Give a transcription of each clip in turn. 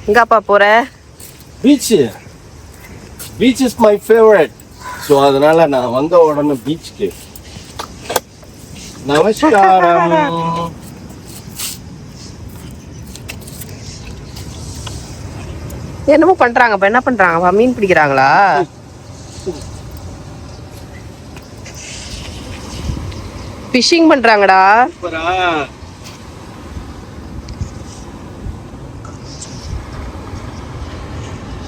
எங்கப்பா போற? Beach. Beach is my favourite. So அதனால நான் வந்த உடனே பீச்சுக்கு. நமஸ்காரம். என்னமோ பண்றாங்கப்பா. என்ன பண்றாங்கப்பா? மீன் பிடிக்கிறாங்களா? ஃபிஷிங் பண்றாங்கடா.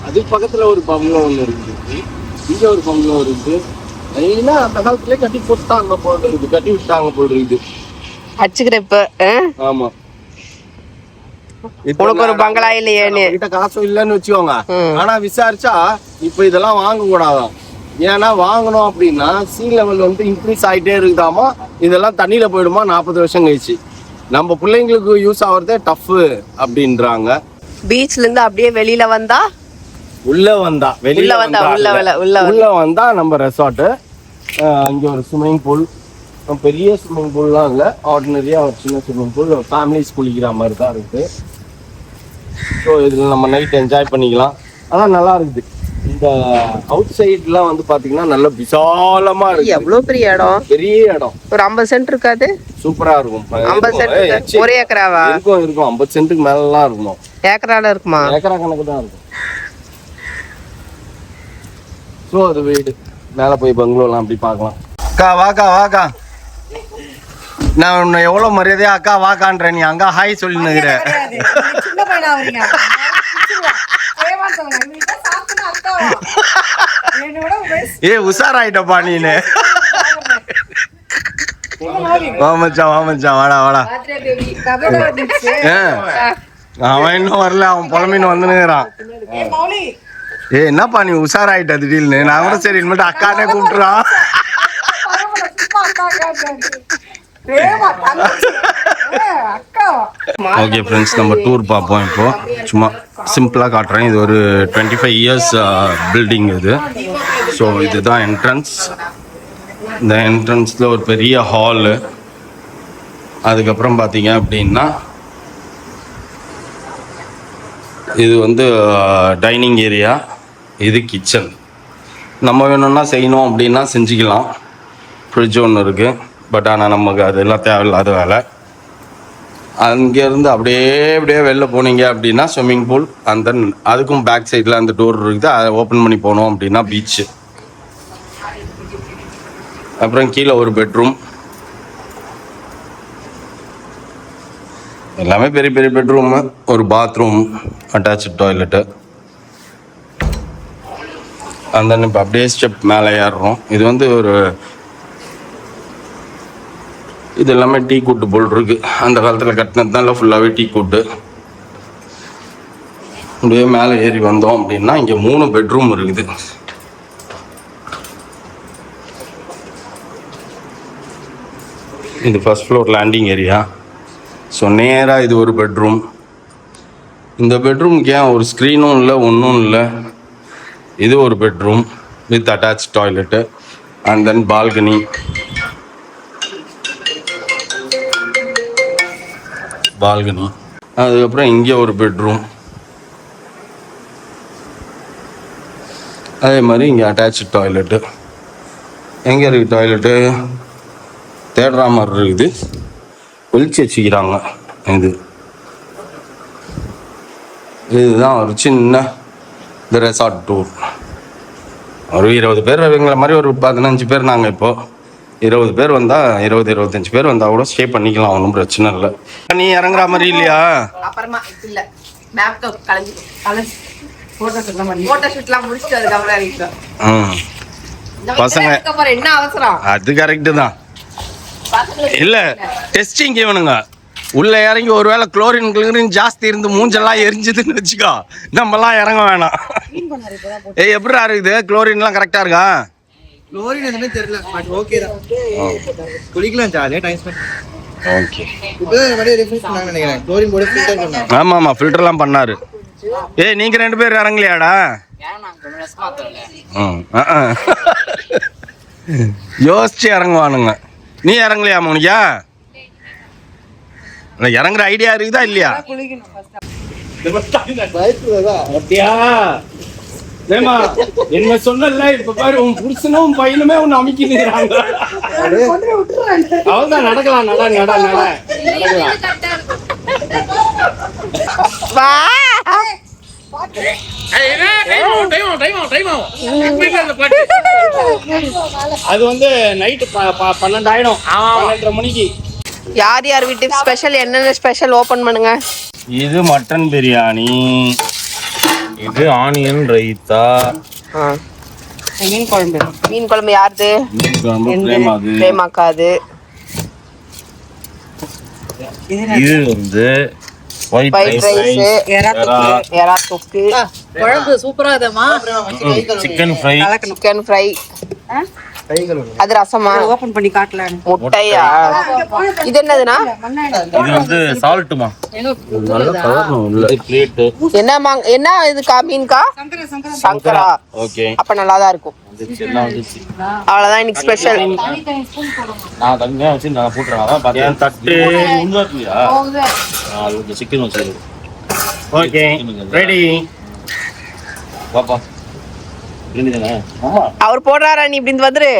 அது பக்கத்துல ஒரு பங்களோ ஒன்று இருக்குது, இங்க ஒரு பங்களோ இருக்குது. ஏன்னா அந்த காலத்துல கட்டி போட்டாங்க போல் இருக்குது, கட்டி விட்டாங்க போல் இருக்குது. அச்சுக்கிற இப்ப. ஆமா, உனக்கு ஒரு பங்களா இல்லையேன்னு கிட்ட காசும் இல்லைன்னு வச்சுக்கோங்க. ஆனா விசாரிச்சா இப்ப இதெல்லாம் வாங்க கூடாதான். ஏன்னா வாங்கணும் அப்படின்னா சீ லெவல் வந்து இன்க்ரீஸ் ஆகிட்டே இருக்குதாமா. இதெல்லாம் தண்ணியில போயிடுமா 40 வருஷம் கழிச்சு. நம்ம பிள்ளைங்களுக்கு யூஸ் ஆகுறதே டஃப் அப்படின்றாங்க. பீச்ல இருந்து அப்படியே வெளியில வந்தா உள்ள வந்தா நம்ம ரெசார்ட். அங்க ஒரு ஸ்விம்மிங் பூல், பெரிய ஸ்விம்மிங் பூல்லாம் இல்லை, ஆர்டினரியா ஒரு சின்ன ஸ்விம்மிங் பூல், ஃபேமிலிஸ் குளிக்கிற மாதிரி தான் இருக்கு. ஸோ இதில் நம்ம நைட் என்ஜாய் பண்ணிக்கலாம். அதான் நல்லா இருக்குது. இந்த அவுட் சைட்லாம் வந்து பாத்தீங்கன்னா நல்ல விசாலமா இருக்கு. எவ்வளவு பெரிய இடம், பெரிய இடம். ஒரு 50 சென்ட் இருக்காது? சூப்பரா இருக்கும். 50 சென்ட் ஒரே ஏக்கராவா? இருக்கும் 50 சென்ட்டுக்கு மேலாம் இருக்கும். ஏக்கரால இருக்குமா? ஏக்கரா கணக்கு தான் இருக்கும். ஸோ அது வீடு மேலே போய் பங்களோலாம் அப்படி பார்க்கலாம். அக்கா வாக்கா, நான் உன்னை எவ்வளவு மரியாதையா அக்கா வாக்கான்ற, நீ அங்க ஹாய் சொல்லி நிக்கிற. ஏ உஷாராயிட்டப்பா நீனு. வாமச்சான் வாடா. அவன் இன்னும் வரல, அவன் புலம்பின்னு வந்துனுங்கிறான். ஏ என்னப்பா நீ உஷாராயிட்ட திடீர்னு. நான் கூட சரி இனிமேட்டு அக்கானே கூப்பிட்டுறான். ஓகே ஃப்ரெண்ட்ஸ், நம்ம டூர் பார்ப்போம். இப்போ சும்மா சிம்பிளாக காட்டுறேன். இது ஒரு 25 இயர்ஸ் பில்டிங் இது. ஸோ இதுதான் என்ட்ரன்ஸ். இந்த என்ட்ரன்ஸில் ஒரு பெரிய ஹாலு. அதுக்கப்புறம் பார்த்தீங்க அப்படின்னா இது வந்து டைனிங் ஏரியா, இது கிச்சன். நம்ம வேணும்னா செய்யணும் அப்படின்னா செஞ்சுக்கலாம். ஃப்ரிட்ஜ் ஒன்று இருக்குது, பட் ஆனால் நமக்கு அதெல்லாம் தேவையில்லாத வேலை. அங்கேருந்து அப்படியே வெளில போனீங்க அப்படின்னா ஸ்விம்மிங் பூல். அந்த அதுக்கும் பேக் சைடில் அந்த டோர் இருக்குது, அதை ஓப்பன் பண்ணி போனோம் அப்படின்னா பீச்சு. அப்புறம் கீழே ஒரு பெட்ரூம். எல்லாமே பெரிய பெரிய பெட்ரூமு, ஒரு பாத்ரூம், அட்டாச்சு டாய்லெட்டு. அந்த இப்போ அப்படியே ஸ்டெப் மேலே ஏறுறோம். இது வந்து இது எல்லாமே டீ கூட்டு போல் இருக்கு. அந்த காலத்தில் கட்டினதுனால ஃபுல்லாகவே டீ கூட்டு. அப்படியே மேலே ஏறி வந்தோம் அப்படின்னா இங்கே 3 பெட்ரூம் இருக்குது. இது first floor landing area. So நேராக இது ஒரு பெட்ரூம். இந்த பெட்ரூம்க்கு ஏன் ஒரு ஸ்க்ரீனும் இல்லை, ஒன்றும் இல்லை. இது ஒரு bedroom with attach toilet and then balcony. அதுக்கப்புறம் இங்கே ஒரு பெட்ரூம். அதே மாதிரி இங்கே அட்டாச்சு டாய்லெட்டு. எங்கே இருக்குது டாய்லெட்டு? தேடுற மாதிரி இருக்குது, ஒழிச்சு வச்சுக்கிறாங்க. இதுதான் ஒரு சின்ன இந்த ரெசார்ட் டூர். ஒரு 20 பேர் இவங்கள மாதிரி ஒரு 15 பேர். நாங்கள் இப்போது 20 பேர் வந்தால் 20-25 பேர் வந்தால் கூட ஸ்டே பண்ணிக்கலாம், ஒன்றும் பிரச்சனை இல்லை. நீ இறங்குற மாதிரி இல்லையா? அப்புறமா இல்லை, பசங்க என்ன அவசரம்? அது கரெக்டு தான். இல்லை டெஸ்டிங் இவனுங்க உள்ள இறங்கி ஒருவேளை குளோரின் ஜாஸ்தி இருந்து மூஞ்செல்லாம் எரிஞ்சதுன்னு வச்சுக்கோ, நம்மலாம் இறங்க வேணாம். ஏய் எப்படிடா இருக்குது? குளோரின்லாம் கரெக்டாக இருக்கா? குளோரின் எதுவுமே தெரியல, பட் ஓகே தான். குளிக்கலாம், ஜாலியாக டைம் ஸ்பெண்ட். ஓகே. நினைக்கிறேன் குளோரின் போட ஃபில்டர் பண்ணாங்க. ஆமாம் ஃபில்டர்லாம் பண்ணாரு. ஏய் நீங்கள் 2 பேர் இறங்கலையாடா? யோசிச்சு இறங்குவானுங்க. நீ இறங்கலையா மோனிகா? இறங்குற ஐடியா இருக்குதா இல்லையா? அப்படியா ஏமா என்ன சொன்னல இப்ப பாரு உன் புருஷனும் பையனுமே உன்னை அமைக்கிறாங்க. அவள்தான் நடக்கலாம் நடக்கலாம். அது வந்து நைட்டு 12 ஆயிடும். 12:30 மணிக்கு. யார் யார் வீட்டு ஸ்பெஷல் என்னென்ன ஸ்பெஷல் ஓபன் பண்ணுங்க. இது மட்டன் பிரியாணி, இது ஆனியன் ரைத்தா, மீன் குழம்பு யாருது? பிரேமாக்காது. இது வந்து ஒயிட் ரைஸ், எறா தொக்கு, குழம்பு சூப்பரா இருக்குமா? சிக்கன் ஃப்ரை, அது ரசமா? ஓபன் பண்ணி காட்டலாம். முட்டையா? இது என்னதுன்னா? இது வந்து சால்ட்டுமா. என்ன இதுக்கா? மீன்கா? சங்கரா. ஓகே, அப்ப நல்லாதான் இருக்கும். அவ்வளவுதான் இன்னைக்கு ஸ்பெஷல். நான் தனியா வச்சு நான் போட்டுறேன். பாத்தீங்க தட்டு சிக்கன் வச்சு. ஓகே ரெடி பாப்பா. அவர் போடுறாரா? நீ இப்படி வந்துரு.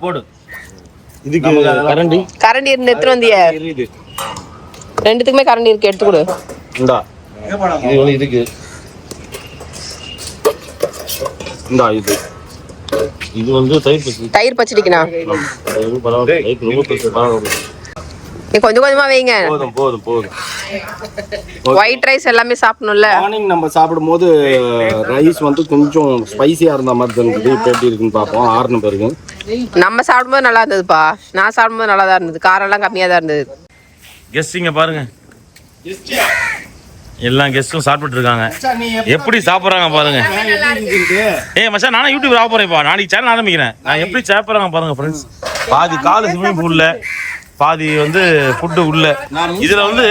போடு. இதுக்கு கரண்டி இருந்து எடுத்துட்டு வந்திய? ரெண்டுத்துக்குமே கரண்டி இருக்கு, எடுத்து கொடு. இதுக்கு இது வந்து தயிர் பச்சடிக்கணும். நீ கொஞ்சம் கொஞ்சமா வைங்க. போதும். ஒயிட் ரைஸ் எல்லாமே சாப்பிடணும்ல. மார்னிங் நம்ம சாப்பிடும்போது ரைஸ் வந்து கொஞ்சம் ஸ்பைசியா இருந்த மாதிரி இருந்தது. இப்போ எப்படி இருக்குன்னு பார்ப்போம். ஆறுன பிறகு நம்ம சாப்பிடும்போது நல்லா இருந்ததுப்பா. நான் சாப்பிடும்போது நல்லா தான் இருந்தது. காரம் எல்லாம் கம்மியா தான் இருந்தது. கெஸ்டிங்க பாருங்க, எல்லா கெஸ்டும் சாப்பிட்டு இருக்காங்க. எப்படி சாப்பிட்றாங்க பாருங்க. மச்சான் நானும் யூடியூப் ஆக போறேன்ப்பா. நாளைக்கு சேனல் ஆரம்பிக்கிறேன். நான் எப்படி சாப்பிட்றாங்க பாருங்க ஃப்ரெண்ட்ஸ். பாதி காலு ஸ்விம்மிங் பூல்ல, பாதி வந்து ஃபுட்டு உள்ள. இதுல வந்து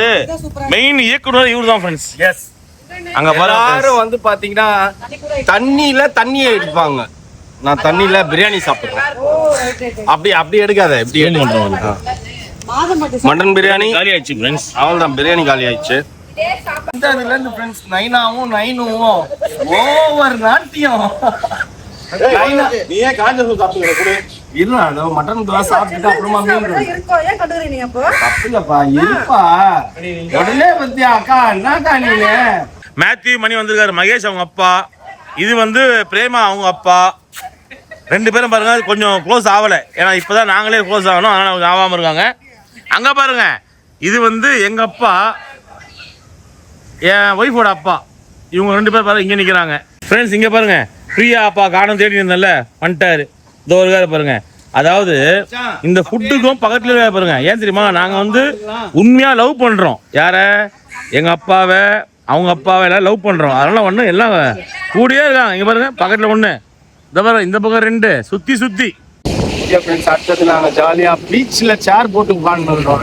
மெயின் இயக்குனர் இவரு தான் ஃப்ரெண்ட்ஸ். எஸ், அங்க எல்லாரும் வந்து பாத்தீங்கன்னா தண்ணியை எடுப்பாங்க. நான் தண்ணியில பிரியாணி சாப்பிடுறேன். அப்படி எடுக்காத. இப்படி பண்றோம். மட்டன் பிரியாணி காலி ஆயிடுச்சு ஃப்ரெண்ட்ஸ். அவ்வளவுதான், பிரியாணி காலி ஆயிடுச்சு. நைனாவும் ஓவர் நாட்டியம். நீயே காஞ்ச சாப்பிட்டு இல்ல, மட்டன் சாப்பிட்டுட்டு அப்புறமா இருப்பா. உடனே பத்தியா அக்கா என்னக்கா நீங்க? மேத்யூ மணி வந்திருக்காரு, மகேஷ் அவங்க அப்பா. இது வந்து பிரேமா அவங்க அப்பா. 2 பேரும் பாருங்க கொஞ்சம் க்ளோஸ் ஆகலை. ஏன்னா இப்போதான் நாங்களே க்ளோஸ் ஆகணும், அதனால அவங்க ஆகாமல் இருக்காங்க. அங்கே பாருங்க, இது வந்து எங்கள் அப்பா, என் ஒய்ஃபோட அப்பா. இவங்க 2 பேர் பாருங்க இங்கே நிற்கிறாங்க. ஃப்ரெண்ட்ஸ் இங்கே பாருங்க, பிரியா அப்பா காணும் தேடி இருந்தேன்ல, வந்துட்டாரு. இதோ ஒரு பாருங்க. அதாவது இந்த ஃபுட்டுக்கும் பக்கத்துல பாருங்க. ஏன் தெரியுமா? நாங்கள் வந்து உண்மையாக லவ் பண்ணுறோம். யாரை? எங்கள் அப்பாவை, அவங்க அப்பாவை எல்லாம் லவ் பண்ணுறோம். அதனால ஒன்று எல்லாம் கூடியே இருக்காங்க. இங்கே பாருங்க, பக்கத்தில் ஒன்று, இந்த பாருங்க, இந்த பக்கம் 2 சுற்றி. அடுத்தது நாங்கள் ஜாலியா பீச்ல சேர் போட்டு உட்கார்ந்துருக்கோம்.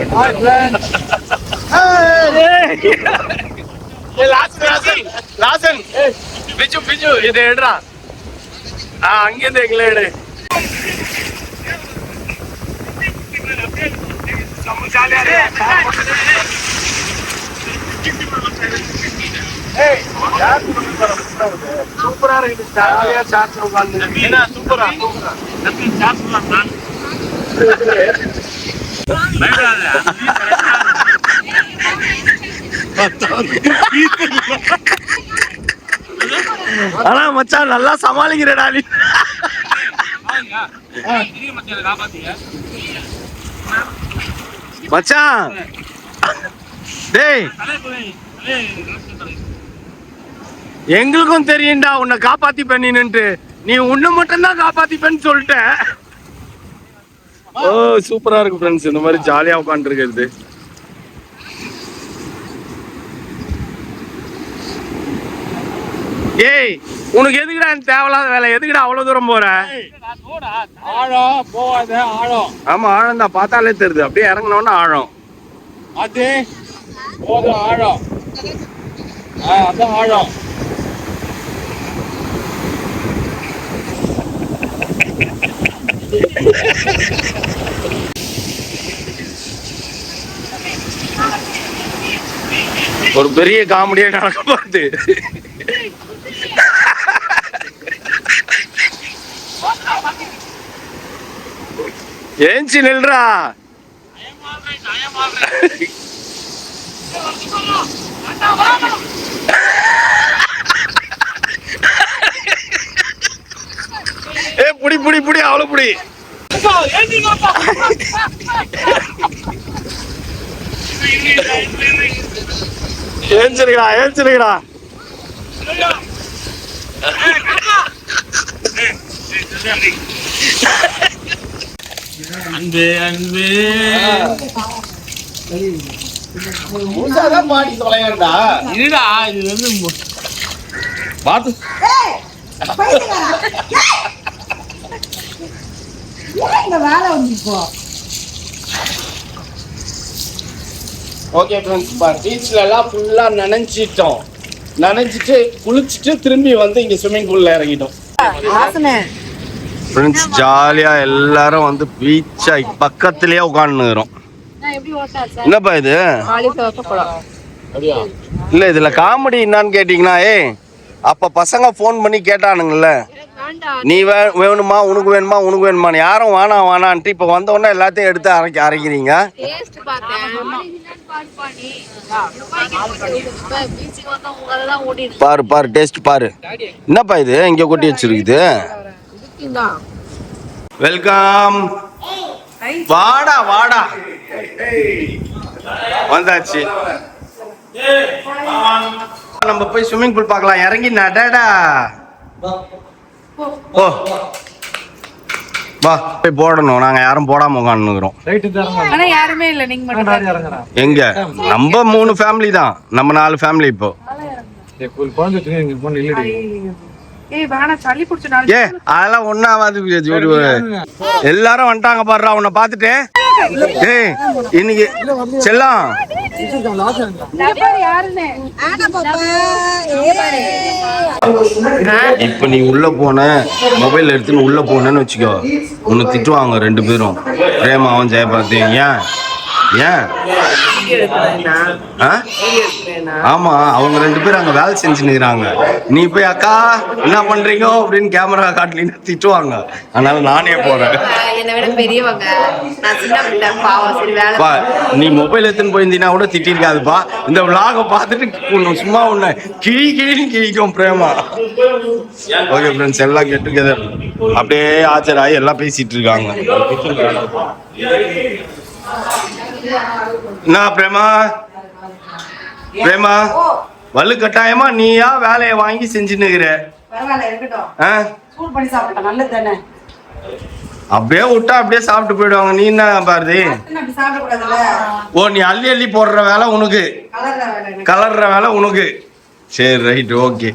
பிஜு இதை எடுறா. அங்கேருந்து எங்களை எடு. சூப்பரா இருக்கு. ஜாலியா சார்ஜ் உட்கார்ந்து சூப்பரா ஆனா மச்சான் நல்லா சமாளிக்கிறடா நீ. மச்சான் டேய், எங்களுக்கும் தெரியும்டா உன்னை காப்பாத்தி பண்ணிட்டு. நீ உன்னை மட்டும் தான் காப்பாத்திப்பேன்னு சொல்லிட்ட. ஓ சூப்பரா இருக்கு ஃப்ரெண்ட்ஸ், இந்த மாதிரி ஜாலியா உட்காந்து இருக்கிறது. ஏய், உனக்கு எதுக்குடா தேவையில்லாத வேலை? எதுக்குடா அவ்வளவு தூரம் போற? ஆழம் போவாத, ஆழம். ஆமா, ஆழம் தான், பார்த்தாலே தெரியுது. அப்படியே இறங்கினோன்னா ஆழம். அது போதும் ஆழம். அதான் ஆழம். ஒரு பெரிய காமெடியா நடக்க போகுது. ஏஞ்சி நில்றா. ஏ புடி புடி புடி அவ்வளவு புடி. ஏஞ்சிருக்கா ஏஞ்சிருக்கா. அன்பே அன்பே பாடி தொலைங்கடா. இருடா, இது வந்து பார்த்து ஓகே ஃப்ரெண்ட்ஸ், பீச்ல எல்லாம் ஃபுல்லா நனைஞ்சிட்டோம். நனைஞ்சிட்டு குளிச்சுட்டு திரும்பி வந்து இங்க ஸ்விம்மிங் பூல்ல இறங்கிட்டோம். ஃப்ரெண்ட்ஸ் ஜாலியா எல்லாரும் வந்து பீச்சா பக்கத்துலயே உட்காந்துக்கிறோம். என்னப்பா இது? இல்ல இதுல காமெடி என்னன்னு கேட்டீங்கன்னா, அப்ப பசங்க போன் பண்ணி கேட்டானுங்கல்ல, நீ வேணுமா உனக்கு வேணுமா உனக்கு வேணுமான்னு. யாரும் வேணான்ட்டு இப்ப வந்த உடனே எல்லாத்தையும் எடுத்து அரைக்கிறீங்க. பாரு பாரு டேஸ்ட் பாரு. என்னப்பா இது இங்க கொட்டி வச்சிருக்குது? வெல்கம். வாடா வாடா வந்தாச்சு. நம்ம போய் ஸ்விம்மிங் பூல் பார்க்கலாம். இறங்கி நடடா. ஓ வா போய் போடணும். நாங்க யாரும் போடாம உட்காந்துக்கிறோம். யாருமே இல்ல, நீங்க மட்டும். எங்க நம்ம 3 ஃபேமிலி தான், நம்ம 4 ஃபேமிலி இப்போ. ஏ அதெல்லாம் ஒன்னாவது. எல்லாரும் வந்துட்டாங்க பாடுறா உன்னை பாத்துட்டு. ஏய் இன்னைக்கு செல்லம் இப்ப நீ உள்ள போன மொபைல் எடுத்துன்னு உள்ள போனேன்னு வச்சுக்கோ, உன்னை திட்டுவாங்க 2 பேரும், பிரேமாவும் ஜெயபாரதியும். ஏன் ஏன்? ஆமா அவங்க 2 பேரும் அங்க வேலை செஞ்சுக்கிறாங்க. நீ போய் அக்கா என்ன பண்றீங்க அப்படின்னு கேமரா காட்டலின்னு திட்டுவாங்க. அதனால நானே போறேன். நீ மொபைல் எடுத்துன்னு போயிருந்தீங்கன்னா கூட திட்டிருக்காதுப்பா. இந்த விளாக பார்த்துட்டு சும்மா உன்னை கிழின்னு கிழிக்கும் பிரேமா. ஓகே ஃப்ரெண்ட்ஸ், எல்லாம் கெட்டுக்கதை அப்படியே ஆச்சராகி எல்லாம் பேசிட்டு இருக்காங்க. என்ன பிரேமா பிரேமா வலு கட்டாயமா நீயா வேலையை வாங்கி செஞ்சுன்னுக்கிற? அப்படியே விட்டா அப்படியே சாப்பிட்டு போயிடுவாங்க. நீ என்ன பாரதி? ஓ நீ அள்ளி அள்ளி போடுற வேலை உனக்கு, கலர்ற வேலை உனக்கு. சரி ரைட் ஓகே.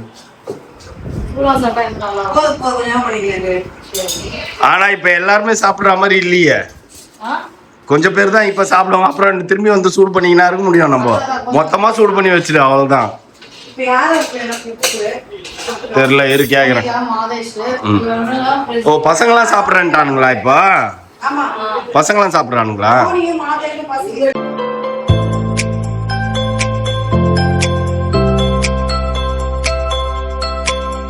ஆனா இப்ப எல்லாருமே சாப்பிடுற மாதிரி இல்லையே, கொஞ்சம் பேர் தான் இப்ப சாப்பிடுவோம். அப்புறம் திரும்பி வந்து சூடு பண்ணிக்கினா இருக்க முடியும். நம்ம மொத்தமா சூடு பண்ணி வச்சிரு, அவ்வளவுதான். தெரியல இரு கேக்குறேன். ஓ பசங்களாம் சாப்பிட்றேன்ட்டானுங்களா? இப்போ பசங்களாம் சாப்பிட்றானுங்களா?